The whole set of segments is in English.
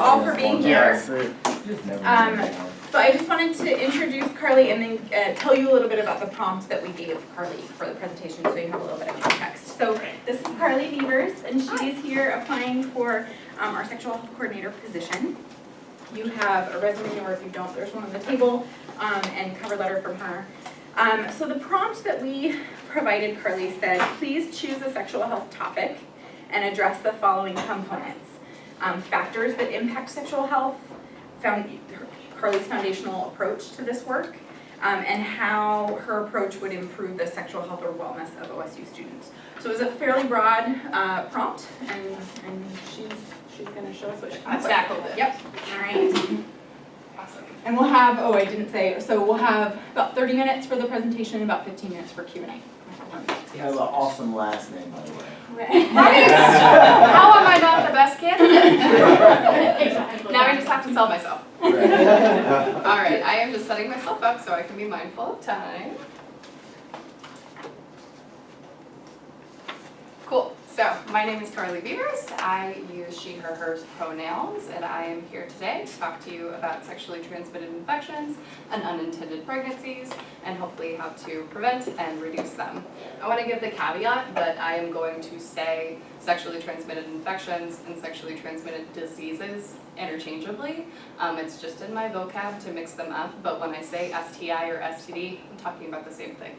all for being here. Um, So I just wanted to introduce Carly and then tell you a little bit about the prompt that we gave Carly for the presentation so you have a little bit of context. So this is Carly Beavers and she's here applying for our sexual health coordinator position. You have a resume, or if you don't, there's one on the table, and cover letter from her. So the prompt that we provided Carly said, please choose a sexual health topic and address the following components. Factors that impact sexual health, Carly's foundational approach to this work, and how her approach would improve the sexual health or wellness of OSU students. So it was a fairly broad prompt, and she's going to show us what she I tackled it. Yep. All right. Awesome. And we'll have, oh, I didn't say, so we'll have about 30 minutes for the presentation and about 15 minutes for Q&A. You have an awesome last name, by the way. Right? How am I not the best candidate? Now I just have to sell myself. All right, I am just setting myself up so I can be mindful of time. Cool. So, my name is Carly Beavers. I use she, her, hers pronouns, and I am here today to talk to you about sexually transmitted infections and unintended pregnancies, and hopefully how to prevent and reduce them. I want to give the caveat that I am going to say sexually transmitted infections and sexually transmitted diseases interchangeably. It's just in my vocab to mix them up, but when I say STI or STD, I'm talking about the same thing.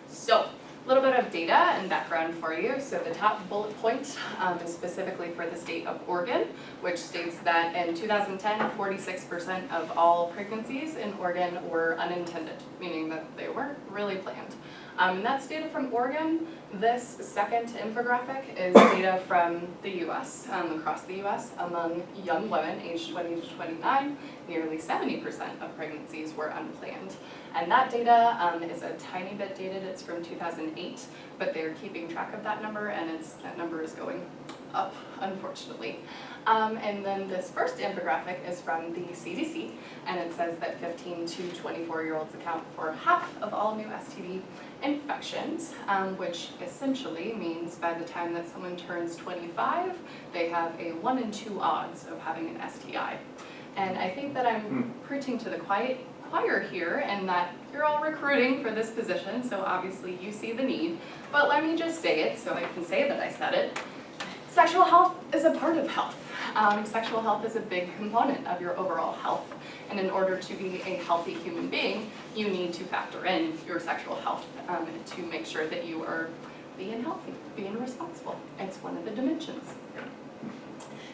So, a little bit of data and background for you. So the top bullet point is specifically for the state of Oregon, which states that in 2010, 46% of all pregnancies in Oregon were unintended, meaning that they weren't really planned. And that's data from Oregon. This second infographic is data from the US, across the US, among young women aged 20 to 29, nearly 70% of pregnancies were unplanned. And that data is a tiny bit dated, it's from 2008, but they're keeping track of that number, and that number is going up, unfortunately. And then this first infographic is from the CDC, and it says that 15 to 24-year-olds account for half of all new STD infections, which essentially means by the time that someone turns 25, they have a 1 in 2 odds of having an STI. And I think that I'm preaching to the choir here, and that you're all recruiting for this position, so obviously you see the need, but let me just say it so I can say that I said it. Sexual health is a part of health. Sexual health is a big component of your overall health, and in order to be a healthy human being, you need to factor in your sexual health to make sure that you are being healthy, being responsible. It's one of the dimensions.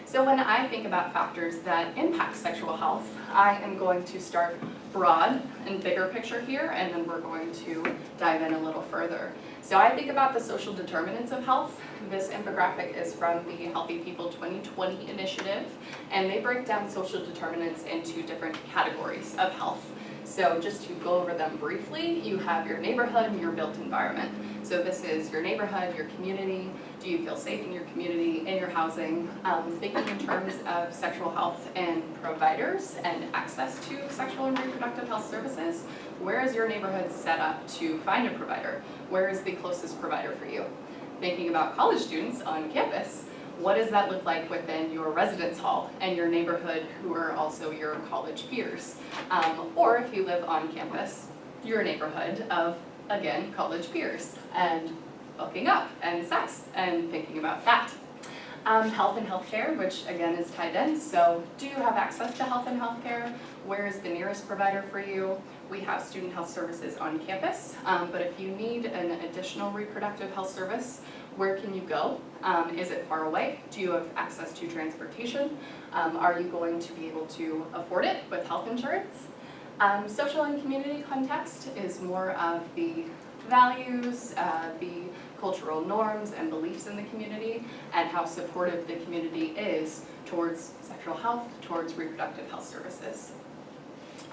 So when I think about factors that impact sexual health, I am going to start broad and bigger picture here, and then we're going to dive in a little further. So I think about the social determinants of health. This infographic is from the Healthy People 2020 initiative, and they break down social determinants into different categories of health. So just to go over them briefly, you have your neighborhood and your built environment. So this is your neighborhood, your community. Do you feel safe in your community, in your housing? Thinking in terms of sexual health and providers and access to sexual and reproductive health services, where is your neighborhood set up to find a provider? Where is the closest provider for you? Thinking about college students on campus, what does that look like within your residence hall and your neighborhood who are also your college peers? Or if you live on campus, your neighborhood of, again, college peers, and hooking up and sex and thinking about that. Health and healthcare, which again is tied in. So do you have access to health and healthcare? Where is the nearest provider for you? We have student health services on campus, but if you need an additional reproductive health service, where can you go? Is it far away? Do you have access to transportation? Are you going to be able to afford it with health insurance? Social and community context is more of the values, the cultural norms and beliefs in the community, and how supportive the community is towards sexual health, towards reproductive health services.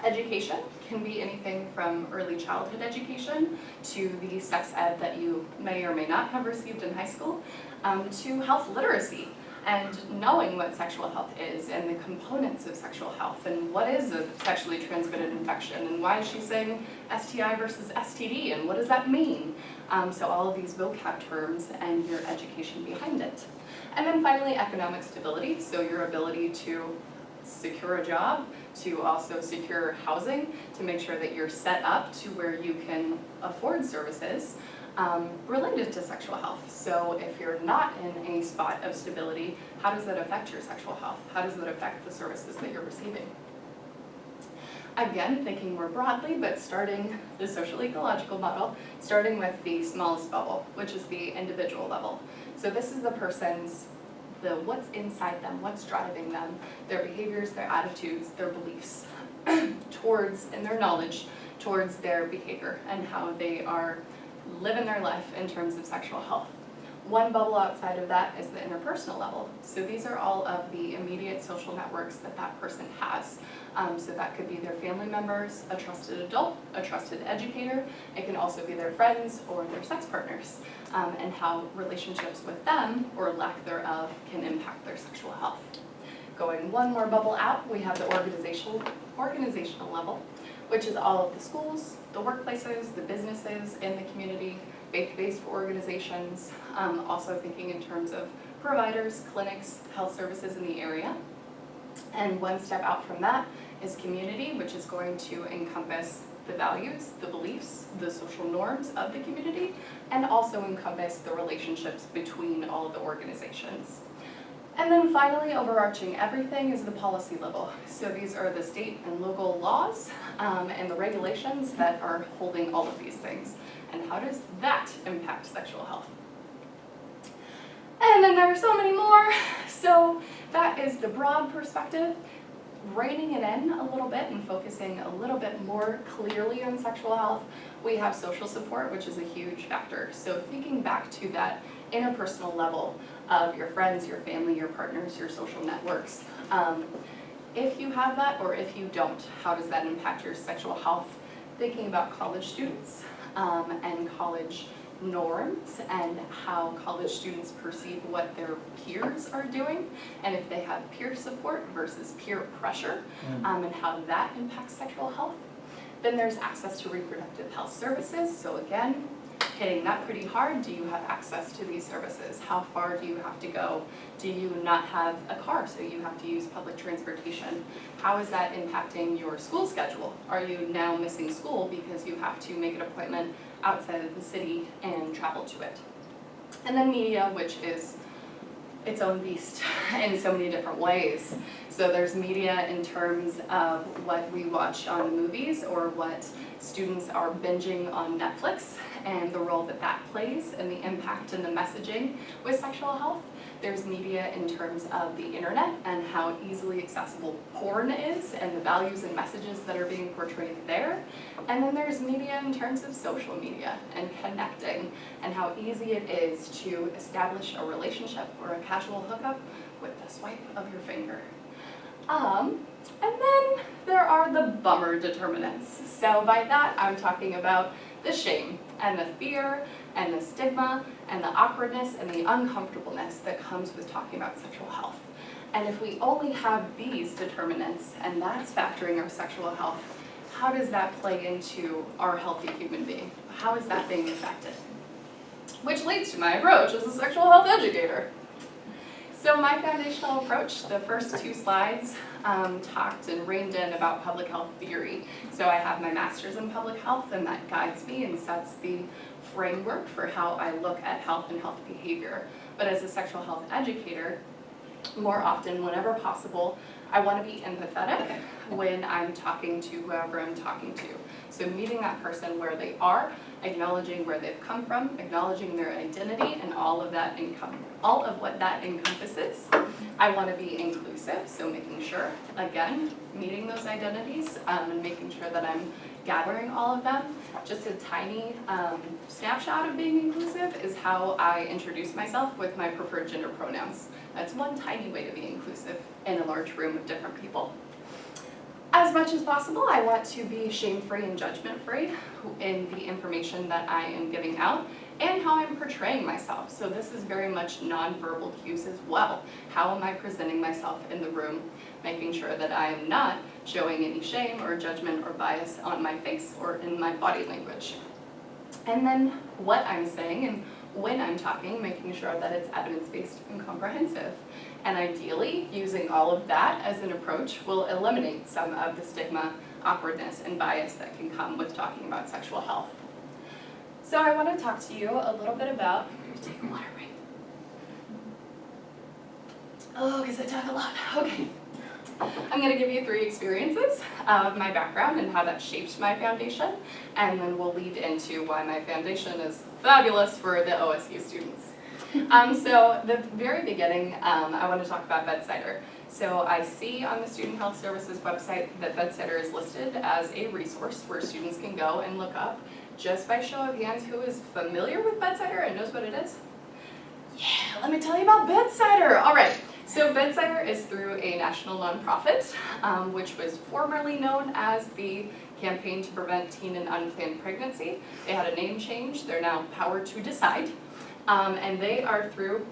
Education can be anything from early childhood education to the sex ed that you may or may not have received in high school, to health literacy and knowing what sexual health is and the components of sexual health and what is a sexually transmitted infection and why is she saying STI versus STD and what does that mean? So all of these vocab terms and your education behind it. And then finally, economic stability, so your ability to secure a job, to also secure housing, to make sure that you're set up to where you can afford services related to sexual health. So if you're not in a spot of stability, how does that affect your sexual health? How does that affect the services that you're receiving? Again, thinking more broadly, but starting the social ecological model, starting with the smallest bubble, which is the individual level. So this is the person's, what's inside them, what's driving them, their behaviors, their attitudes, their beliefs towards, and their knowledge towards their behavior and how they are living their life in terms of sexual health. One bubble outside of that is the interpersonal level. So these are all of the immediate social networks that that person has. So that could be their family members, a trusted adult, a trusted educator. It can also be their friends or their sex partners, and how relationships with them, or lack thereof, can impact their sexual health. Going one more bubble out, we have the organizational level, which is all of the schools, the workplaces, the businesses in the community, faith-based organizations, also thinking in terms of providers, clinics, health services in the area. And one step out from that is community, which is going to encompass the values, the beliefs, the social norms of the community, and also encompass the relationships between all of the organizations. And then finally, overarching everything is the policy level. So these are the state and local laws and the regulations that are holding all of these things. And how does that impact sexual health? And then there are so many more. So that is the broad perspective, reining it in a little bit and focusing a little bit more clearly on sexual health. We have social support, which is a huge factor. So thinking back to that interpersonal level of your friends, your family, your partners, your social networks. If you have that or if you don't, how does that impact your sexual health? Thinking about college students and college norms and how college students perceive what their peers are doing, and if they have peer support versus peer pressure, and how that impacts sexual health. Then there's access to reproductive health services. So again, hitting that pretty hard. Do you have access to these services? How far do you have to go? Do you not have a car, so you have to use public transportation? How is that impacting your school schedule? Are you now missing school because you have to make an appointment outside of the city and travel to it? And then media, which is its own beast in so many different ways. So there's media in terms of what we watch on movies or what students are binging on Netflix and the role that that plays and the impact and the messaging with sexual health. There's media in terms of the internet and how easily accessible porn is and the values and messages that are being portrayed there. And then there's media in terms of social media and connecting and how easy it is to establish a relationship or a casual hookup with the swipe of your finger. And then there are the bummer determinants. So by that, I'm talking about the shame and the fear and the stigma and the awkwardness and the uncomfortableness that comes with talking about sexual health. And if we only have these determinants and that's factoring our sexual health, how does that play into our healthy human being? How is that being affected? Which leads to my approach as a sexual health educator. So my foundational approach, the first two slides talked and reined in about public health theory. So I have my master's in public health, and that guides me and sets the framework for how I look at health and health behavior. But as a sexual health educator, more often, whenever possible, I want to be empathetic when I'm talking to whoever I'm talking to. So meeting that person where they are, acknowledging where they've come from, acknowledging their identity and all of what that encompasses. I want to be inclusive, so making sure, again, meeting those identities and making sure that I'm gathering all of them. Just a tiny snapshot of being inclusive is how I introduce myself with my preferred gender pronouns. That's one tiny way to be inclusive in a large room of different people. As much as possible, I want to be shame-free and judgment-free in the information that I am giving out and how I'm portraying myself. So this is very much nonverbal cues as well. How am I presenting myself in the room, making sure that I am not showing any shame or judgment or bias on my face or in my body language. And then what I'm saying and when I'm talking, making sure that it's evidence-based and comprehensive. And ideally, using all of that as an approach will eliminate some of the stigma, awkwardness, and bias that can come with talking about sexual health. So I want to talk to you a little bit about, take a water break. Oh, because I talk a lot. Okay. I'm going to give you 3 experiences of my background and how that shaped my foundation, and then we'll lead into why my foundation is fabulous for the OSU students. So the very beginning, I want to talk about Bedsider. So I see on the Student Health Services website that Bedsider is listed as a resource where students can go and look up. Just by show of hands, who is familiar with Bedsider and knows what it is? Yeah, let me tell you about Bedsider. All right. So Bedsider is through a national nonprofit, which was formerly known as the Campaign to Prevent Teen and Unplanned Pregnancy. They had a name change. They're now Power to Decide. And they are through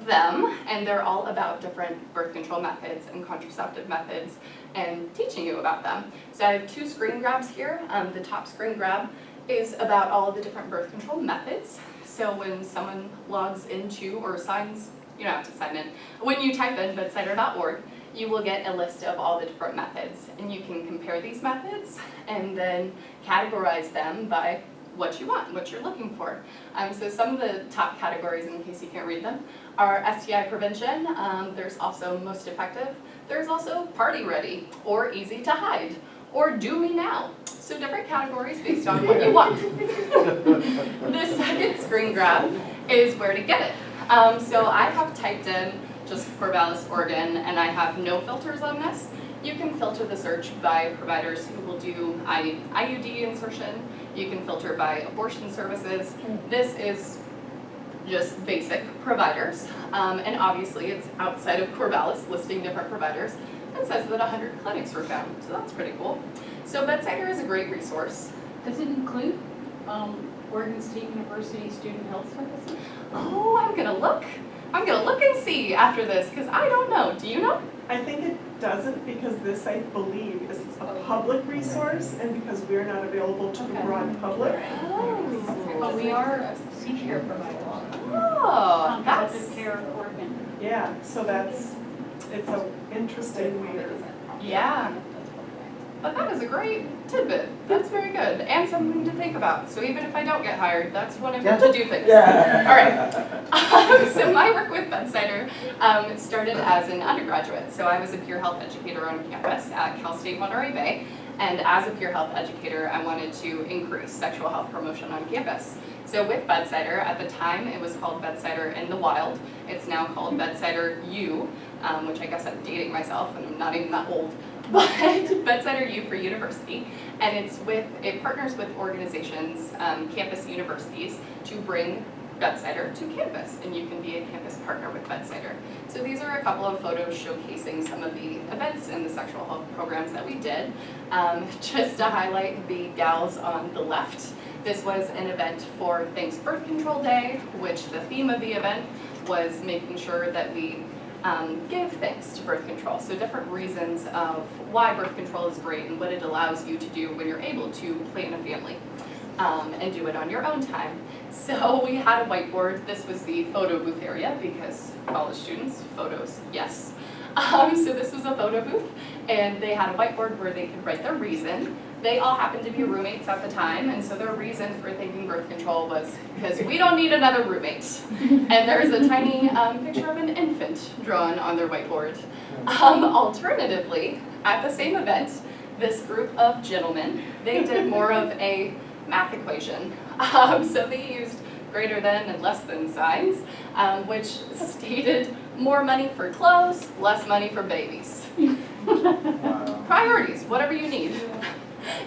them, and they're all about different birth control methods and contraceptive methods and teaching you about them. So I have 2 screen grabs here. The top screen grab is about all of the different birth control methods. So when someone logs into or signs, you don't have to sign in, when you type in bedsider.org, you will get a list of all the different methods, and you can compare these methods and then categorize them by what you want, what you're looking for. So some of the top categories, in case you can't read them, are STI prevention. There's also most effective. There's also party ready, or easy to hide, or do me now. So different categories based on what you want. The second screen grab is where to get it. So I have typed in just Corvallis, Oregon, and I have no filters on this. You can filter the search by providers who will do IUD insertion. You can filter by abortion services. This is just basic providers. And obviously it's outside of Corvallis, listing different providers. It says that 100 clinics were found, so that's pretty cool. So Bedsider is a great resource. Does it include Oregon State University Student Health Services? Oh, I'm gonna look and see after this, because I don't know. Do you know? I think it doesn't, because this, I believe, is a public resource, and because we're not available to the broad public. But we are a C-care provider. Oh, that's, Comprehensive Care Oregon. Yeah, so it's a interesting way. yeah. But that is a great tidbit. That's very good, and something to think about. So even if I don't get hired, that's when I'm to do things. Yeah. All right. So my work with Bedsider started as an undergraduate. So I was a peer health educator on campus at Cal State Monterey Bay. And as a peer health educator, I wanted to increase sexual health promotion on campus. So with Bedsider, at the time it was called Bedsider in the Wild. It's now called Bedsider U, which I guess I'm dating myself, and I'm not even that old. But Bedsider U for University, and it partners with organizations, campus universities, to bring Bedsider to campus, and you can be a campus partner with Bedsider. So these are a couple of photos showcasing some of the events and the sexual health programs that we did. Just to highlight the gals on the left, this was an event for Thanks Birth Control Day, which the theme of the event was making sure that we give thanks to birth control. So different reasons of why birth control is great and what it allows you to do when you're able to plan a family and do it on your own time. So we had a whiteboard. This was the photo booth area because college students, photos, yes. So this was a photo booth, and they had a whiteboard where they could write their reason. They all happened to be roommates at the time, and so their reason for thinking birth control was because we don't need another roommate. And there's a tiny picture of an infant drawn on their whiteboard. Alternatively, at the same event, this group of gentlemen, they did more of a math equation. So they used greater than and less than signs, which stated more money for clothes, less money for babies. Wow. Priorities, whatever you need.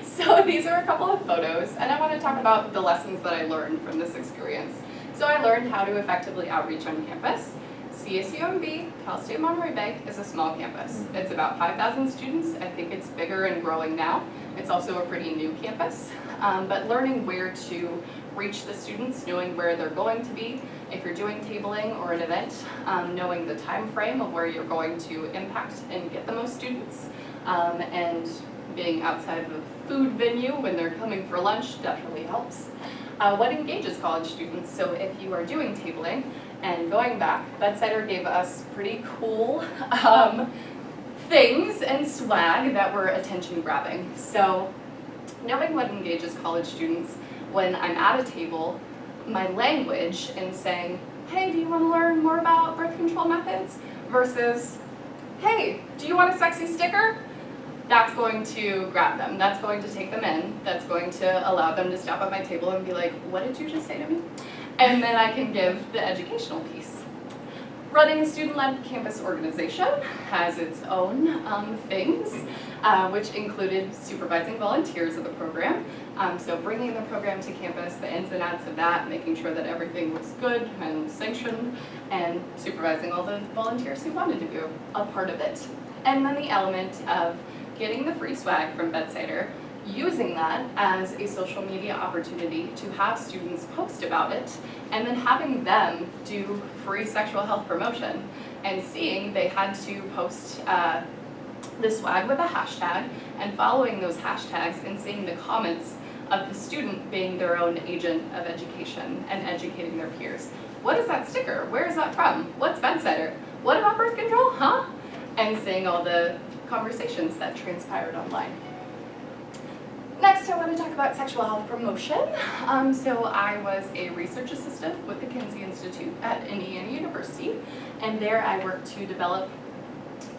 So these are a couple of photos, and I want to talk about the lessons that I learned from this experience. So I learned how to effectively outreach on campus. CSUMB, Cal State Monterey Bay, is a small campus. It's about 5,000 students. I think it's bigger and growing now. It's also a pretty new campus, but learning where to reach the students, knowing where they're going to be, if you're doing tabling or an event, knowing the time frame of where you're going to impact and get the most students, and being outside of a food venue when they're coming for lunch definitely helps. what engages college students. So if you are doing tabling and going back, Bedsider gave us pretty cool things and swag that were attention grabbing. So knowing what engages college students when I'm at a table, my language in saying, hey, do you want to learn more about birth control methods? Versus, hey, do you want a sexy sticker? That's going to grab them. That's going to take them in. That's going to allow them to stop at my table and be like, what did you just say to me? And then I can give the educational piece. Running a student-led campus organization has its own things, which included supervising volunteers of the program. So bringing the program to campus, the ins and outs of that, making sure that everything was good and sanctioned, and supervising all the volunteers who wanted to be a part of it. And then the element of getting the free swag from Bedsider, using that as a social media opportunity to have students post about it, and then having them do free sexual health promotion, and seeing they had to post the swag with a hashtag, and following those hashtags and seeing the comments of the student being their own agent of education and educating their peers. What is that sticker? Where is that from? What's Bedsider? What about birth control? Huh? And seeing all the conversations that transpired online. Next, I want to talk about sexual health promotion. So I was a research assistant with the Kinsey Institute at Indiana University, and there I worked to develop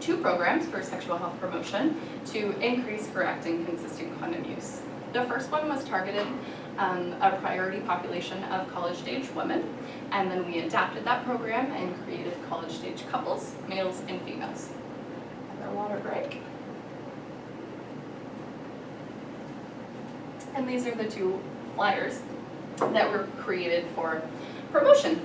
2 programs for sexual health promotion to increase correct and consistent condom use. The first one was targeted a priority population of college-age women, and then we adapted that program and created college-age couples, males and females. Another water break. And these are the 2 flyers that were created for promotion.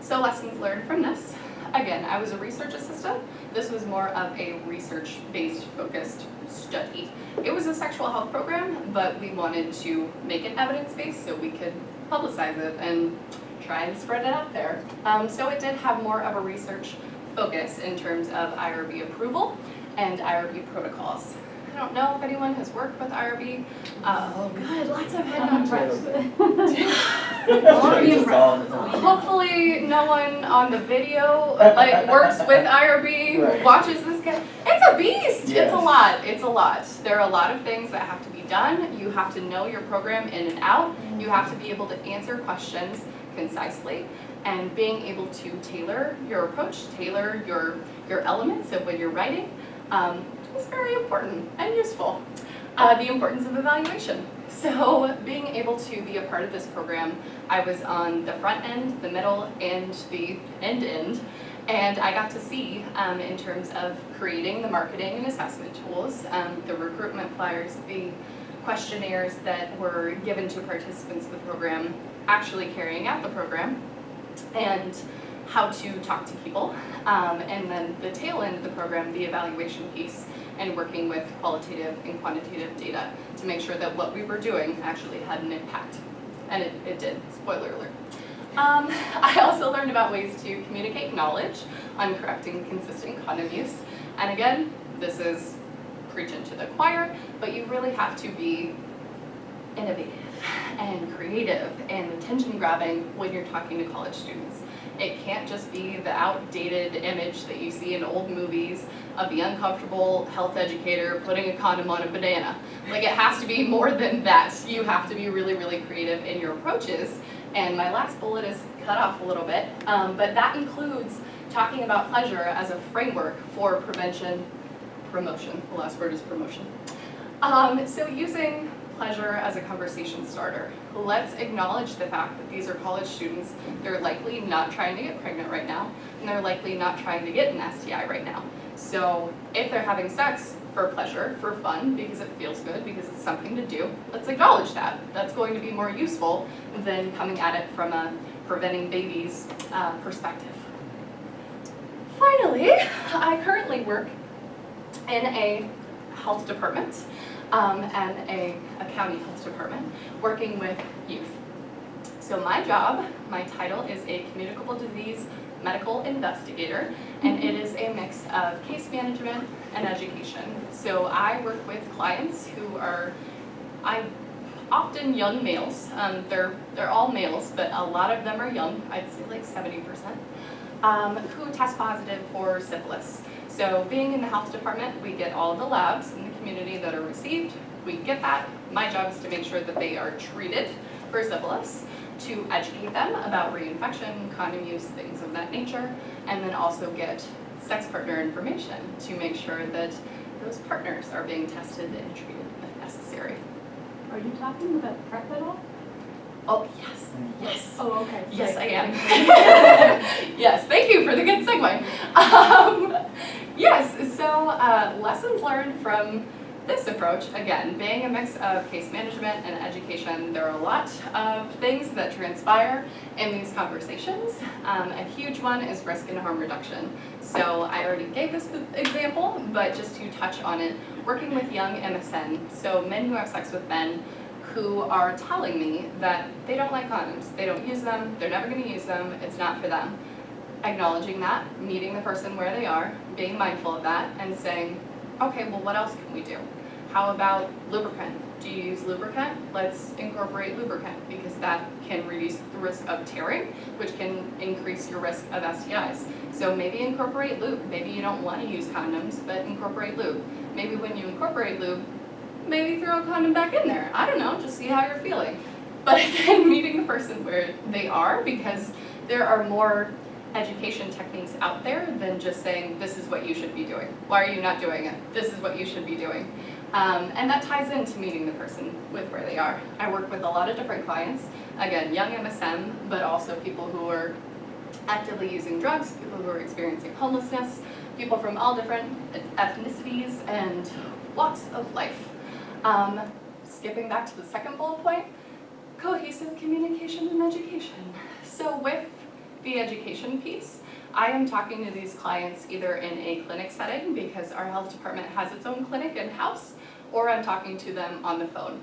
So lessons learned from this. Again, I was a research assistant. This was more of a research-based focused study. It was a sexual health program, but we wanted to make it evidence-based so we could publicize it and try and spread it out there. So it did have more of a research focus in terms of IRB approval and IRB protocols. I don't know if anyone has worked with IRB. Oh, good, lots of head nods. Hopefully no one on the video works with IRB, Right. watches this guy. It's a beast, Yes. It's a lot, it's a lot. There are a lot of things that have to be done. You have to know your program in and out. You have to be able to answer questions concisely, and being able to tailor your approach, tailor your elements of when you're writing. Is very important and useful. The importance of evaluation. So being able to be a part of this program, I was on the front end, the middle, and the end, and I got to see in terms of creating the marketing and assessment tools, the recruitment flyers, the questionnaires that were given to participants of the program, actually carrying out the program, and how to talk to people, and then the tail end of the program, the evaluation piece, and working with qualitative and quantitative data to make sure that what we were doing actually had an impact. And it did, spoiler alert. I also learned about ways to communicate knowledge on correct and consistent condom use. And again, this is preaching to the choir, but you really have to be innovative and creative and attention grabbing when you're talking to college students. It can't just be the outdated image that you see in old movies of the uncomfortable health educator putting a condom on a banana. Like, it has to be more than that. You have to be really, really creative in your approaches. And my last bullet is cut off a little bit, but that includes talking about pleasure as a framework for promotion. The last word is promotion. So using pleasure as a conversation starter. Let's acknowledge the fact that these are college students. They're likely not trying to get pregnant right now, and they're likely not trying to get an STI right now. So if they're having sex for pleasure, for fun, because it feels good, because it's something to do, let's acknowledge that. That's going to be more useful than coming at it from a preventing babies perspective. Finally, I currently work in a health department and a county health department working with youth. So my job, my title is a communicable disease medical investigator, and it is a mix of case management and education. So I work with clients who are, I often young males. They're all males, but a lot of them are young, I'd say like 70%, who test positive for syphilis. So being in the health department, we get all the labs in the community that are received. We get that. My job is to make sure that they are treated for syphilis, to educate them about reinfection, condom use, things of that nature, and then also get sex partner information to make sure that those partners are being tested and treated if necessary. Are you talking about PrEP at all? Oh, yes, yes. Oh, okay. Yes, Sorry. I am. Yes, thank you for the good segue. Yes, so lessons learned from this approach, again, being a mix of case management and education, there are a lot of things that transpire in these conversations. A huge one is risk and harm reduction. So I already gave this example, but just to touch on it, working with young MSN, so men who have sex with men who are telling me that they don't like condoms, they don't use them, they're never going to use them, it's not for them. Acknowledging that, meeting the person where they are, being mindful of that, and saying, okay, well, what else can we do? How about lubricant? Do you use lubricant? Let's incorporate lubricant because that can reduce the risk of tearing, which can increase your risk of STIs. So maybe incorporate lube. Maybe you don't want to use condoms, but incorporate lube. Maybe when you incorporate lube, maybe throw a condom back in there. I don't know, just see how you're feeling. But again, meeting the person where they are, because there are more education techniques out there than just saying, this is what you should be doing. Why are you not doing it? This is what you should be doing. And that ties into meeting the person with where they are. I work with a lot of different clients, again, young MSM, but also people who are actively using drugs, people who are experiencing homelessness, people from all different ethnicities and walks of life. Skipping back to the second bullet point, cohesive communication and education. So with the education piece, I am talking to these clients either in a clinic setting because our health department has its own clinic in-house, or I'm talking to them on the phone.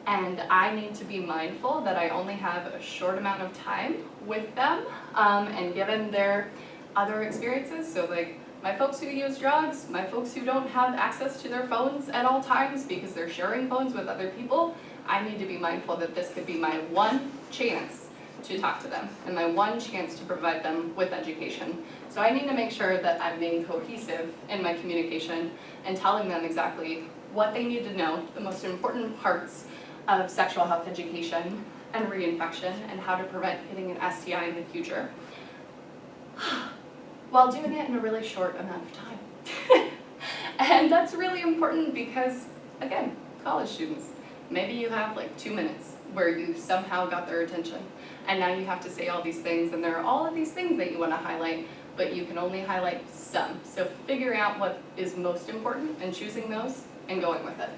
And I need to be mindful that I only have a short amount of time with them, and given their other experiences, so like my folks who use drugs, my folks who don't have access to their phones at all times because they're sharing phones with other people, I need to be mindful that this could be my one chance to talk to them and my one chance to provide them with education. So I need to make sure that I'm being cohesive in my communication and telling them exactly what they need to know, the most important parts of sexual health education and reinfection and how to prevent getting an STI in the future, while doing it in a really short amount of time. And that's really important because, again, college students, maybe you have like 2 minutes where you somehow got their attention, and now you have to say all these things, and there are all of these things that you want to highlight, but you can only highlight some. So figuring out what is most important and choosing those and going with it.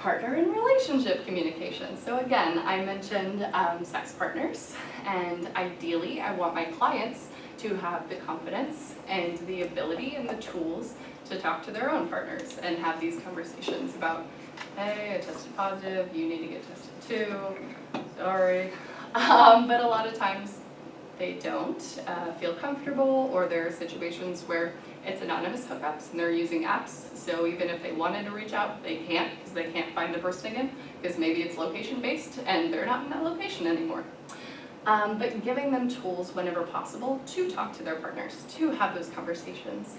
Partner and relationship communication. So again, I mentioned sex partners, and ideally I want my clients to have the confidence and the ability and the tools to talk to their own partners and have these conversations about, hey, I tested positive, you need to get tested too, sorry. But a lot of times they don't feel comfortable, or there are situations where it's anonymous hookups and they're using apps, so even if they wanted to reach out, they can't because they can't find the person again, because maybe it's location based and they're not in that location anymore. But giving them tools whenever possible to talk to their partners, to have those conversations.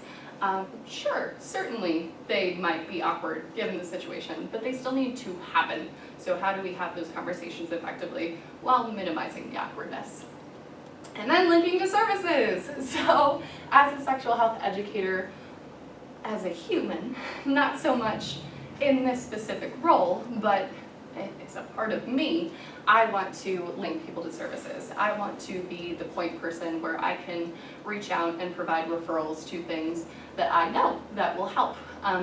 Sure, certainly they might be awkward given the situation, but they still need to happen. So how do we have those conversations effectively while minimizing the awkwardness? And then linking to services. So as a sexual health educator, as a human, not so much in this specific role, but it's a part of me, I want to link people to services. I want to be the point person where I can reach out and provide referrals to things that I know that will help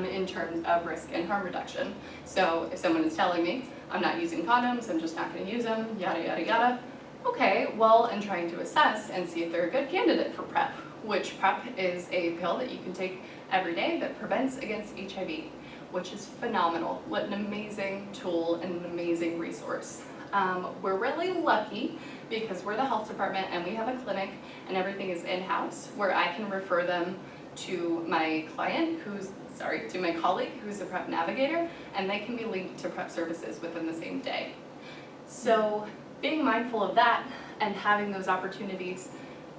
in terms of risk and harm reduction. So if someone is telling me, I'm not using condoms, I'm just not going to use them, yada, yada, yada, okay, well, and trying to assess and see if they're a good candidate for PrEP, which PrEP is a pill that you can take every day that prevents against HIV, which is phenomenal. What an amazing tool and an amazing resource. We're really lucky because we're the health department and we have a clinic and everything is in-house where I can refer them to my client to my colleague who's a prep navigator, and they can be linked to prep services within the same day. So being mindful of that and having those opportunities,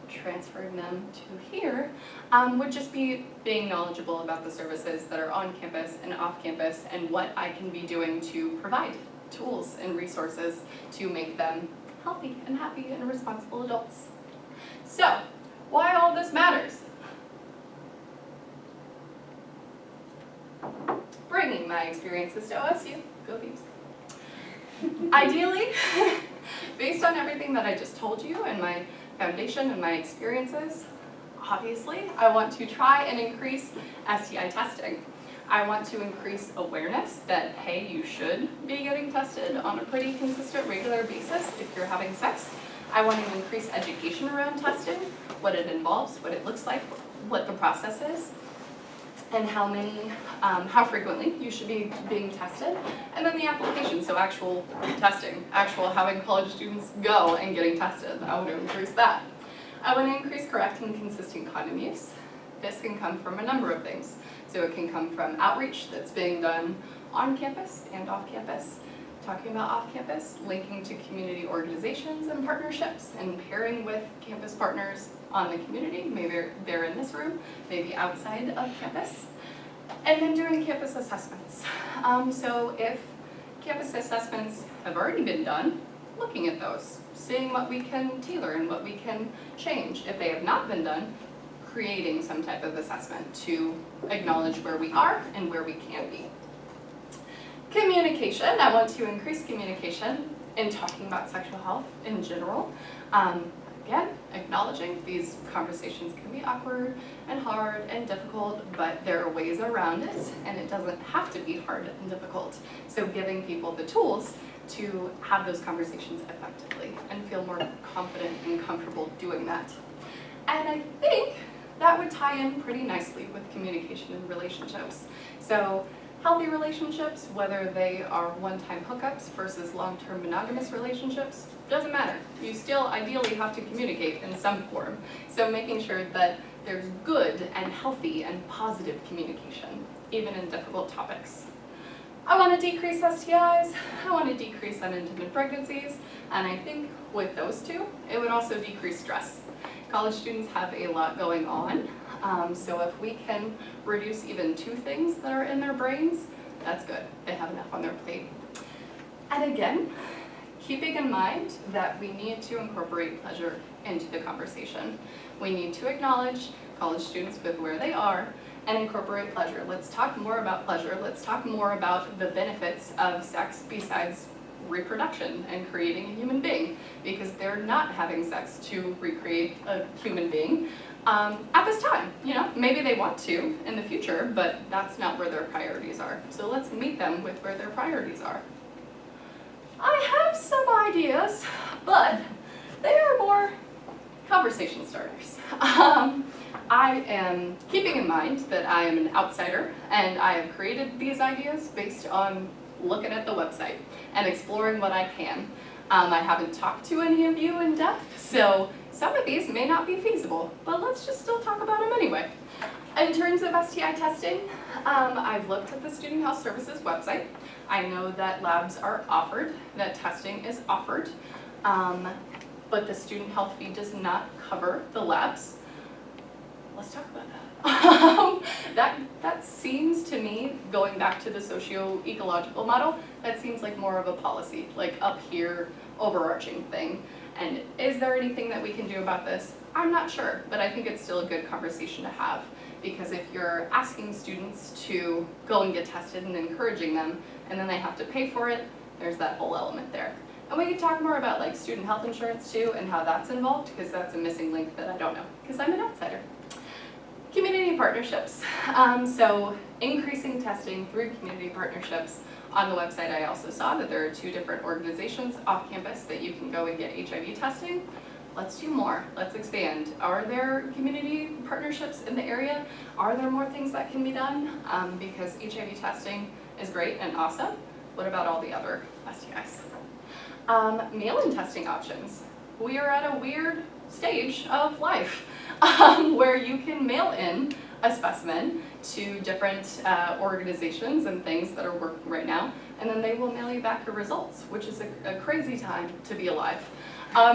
transferring them to here, would just be being knowledgeable about the services that are on campus and off campus and what I can be doing to provide tools and resources to make them healthy and happy and responsible adults. So, why all this matters? Bringing my experiences to OSU, go Beavs. Ideally, based on everything that I just told you and my foundation and my experiences, obviously, I want to try and increase STI testing. I want to increase awareness that, hey, you should be getting tested on a pretty consistent, regular basis if you're having sex. I want to increase education around testing, what it involves, what it looks like, what the process is, and how frequently you should be being tested, and then the application, so actual testing, actual having college students go and getting tested. I want to increase that. I want to increase correct and consistent condom use. This can come from a number of things. So it can come from outreach that's being done on campus and off campus, talking about off campus, linking to community organizations and partnerships, and pairing with campus partners on the community, maybe they're in this room, maybe outside of campus, and then doing campus assessments. So if campus assessments have already been done, looking at those, seeing what we can tailor and what we can change. If they have not been done, creating some type of assessment to acknowledge where we are and where we can be. Communication, I want to increase communication in talking about sexual health in general. Again, acknowledging these conversations can be awkward and hard and difficult, but there are ways around it, and it doesn't have to be hard and difficult. So giving people the tools to have those conversations effectively and feel more confident and comfortable doing that. And I think that would tie in pretty nicely with communication and relationships. So healthy relationships, whether they are one-time hookups versus long-term monogamous relationships, doesn't matter. You still ideally have to communicate in some form. So making sure that there's good and healthy and positive communication, even in difficult topics. I want to decrease STIs, I want to decrease unintended pregnancies, and I think with those two, it would also decrease stress. College students have a lot going on, so if we can reduce even 2 things that are in their brains, that's good. They have enough on their plate. And again, keeping in mind that we need to incorporate pleasure into the conversation. We need to acknowledge college students with where they are and incorporate pleasure. Let's talk more about pleasure. Let's talk more about the benefits of sex besides reproduction and creating a human being, because they're not having sex to recreate a human being at this time. You know, maybe they want to in the future, but that's not where their priorities are. So let's meet them with where their priorities are. I have some ideas, but they are more conversation starters. I am keeping in mind that I am an outsider, and I have created these ideas based on looking at the website and exploring what I can. I haven't talked to any of you in depth, so some of these may not be feasible, but let's just still talk about them anyway. In terms of STI testing, I've looked at the Student Health Services website. I know that labs are offered, that testing is offered, but the student health fee does not cover the labs. Let's talk about that. That seems to me, going back to the socio-ecological model, that seems like more of a policy, like up here, overarching thing. And is there anything that we can do about this? I'm not sure, but I think it's still a good conversation to have, because if you're asking students to go and get tested and encouraging them, and then they have to pay for it, there's that whole element there. And we can talk more about like student health insurance too, and how that's involved, because that's a missing link that I don't know, because I'm an outsider. Community partnerships. So increasing testing through community partnerships. On the website, I also saw that there are 2 different organizations off campus that you can go and get HIV testing. Let's do more. Let's expand. Are there community partnerships in the area? Are there more things that can be done? Because HIV testing is great and awesome. What about all the other STIs? Mail-in testing options. We are at a weird stage of life where you can mail in a specimen to different organizations and things that are working right now, and then they will mail you back your results, which is a crazy time to be alive.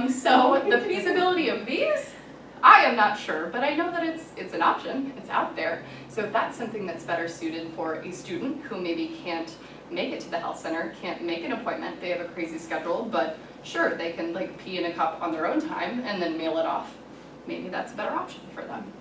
So the feasibility of these, I am not sure, but I know that it's an option, it's out there. So if that's something that's better suited for a student who maybe can't make it to the health center, can't make an appointment, they have a crazy schedule, but sure, they can like pee in a cup on their own time and then mail it off. Maybe that's a better option for them.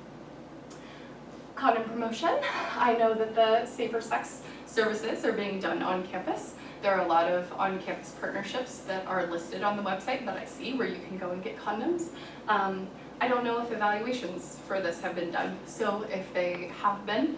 Condom promotion. I know that the safer sex services are being done on campus. There are a lot of on-campus partnerships that are listed on the website that I see where you can go and get condoms. I don't know if evaluations for this have been done, so if they have been,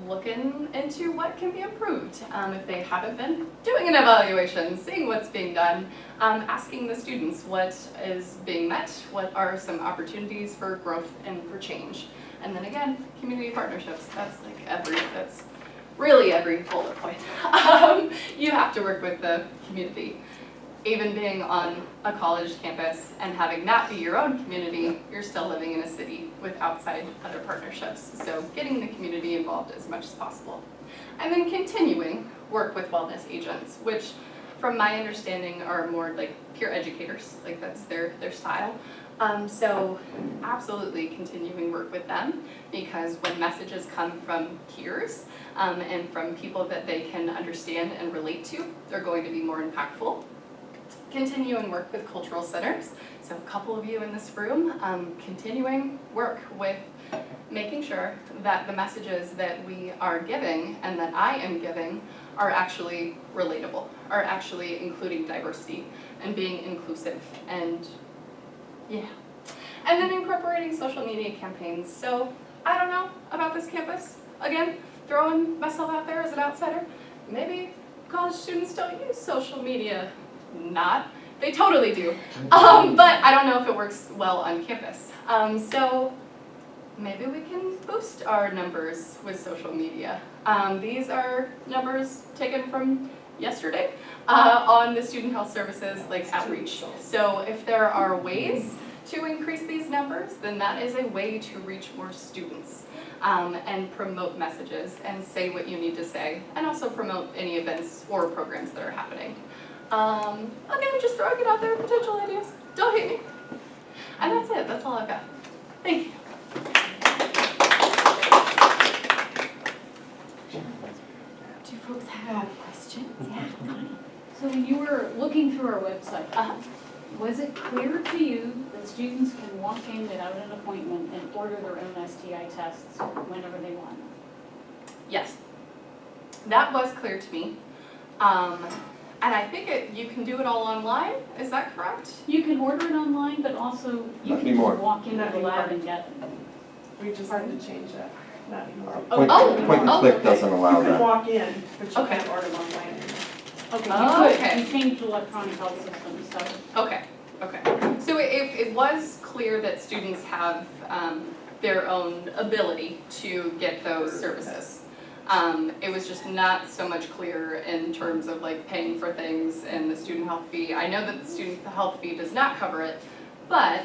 looking into what can be improved. If they haven't been, doing an evaluation, seeing what's being done, asking the students what is being met, what are some opportunities for growth and for change. And then again, community partnerships, that's really every bullet point. You have to work with the community. Even being on a college campus and having that be your own community, you're still living in a city with outside other partnerships. So getting the community involved as much as possible. And then continuing work with wellness agents, which from my understanding are more like peer educators, like that's their style. So absolutely continuing work with them, because when messages come from peers and from people that they can understand and relate to, they're going to be more impactful. Continuing work with cultural centers, so a couple of you in this room, continuing work with making sure that the messages that we are giving and that I am giving are actually relatable, are actually including diversity and being inclusive, and yeah. And then incorporating social media campaigns. So I don't know about this campus, again, throwing myself out there as an outsider, maybe college students don't use social media. Not. They totally do. But I don't know if it works well on campus. So maybe we can boost our numbers with social media. These are numbers taken from yesterday on the student health services outreach. So if there are ways to increase these numbers, then that is a way to reach more students and promote messages and say what you need to say, and also promote any events or programs that are happening. Again, just throwing it out there, potential ideas. Don't hate me. And that's it. That's all I've got. Thank you. Do folks have questions? Yeah, Connie. So when you were looking through our website, was it clear to you that students can walk in without an appointment and order their own STI tests whenever they want? Yes. That was clear to me. And I think you can do it all online, is that correct? You can order it online, but also you Not can anymore. just walk into Not the lab anymore. and get them. We just had to change that, not anymore. Point and click okay. doesn't allow You can that. walk in, but you Okay. can't order them online. Okay, Oh, you could, okay. you changed electronic health systems, so. Okay, okay. So it was clear that students have their own ability to get those services. It was just not so much clear in terms of paying for things and the student health fee. I know that the student health fee does not cover it, but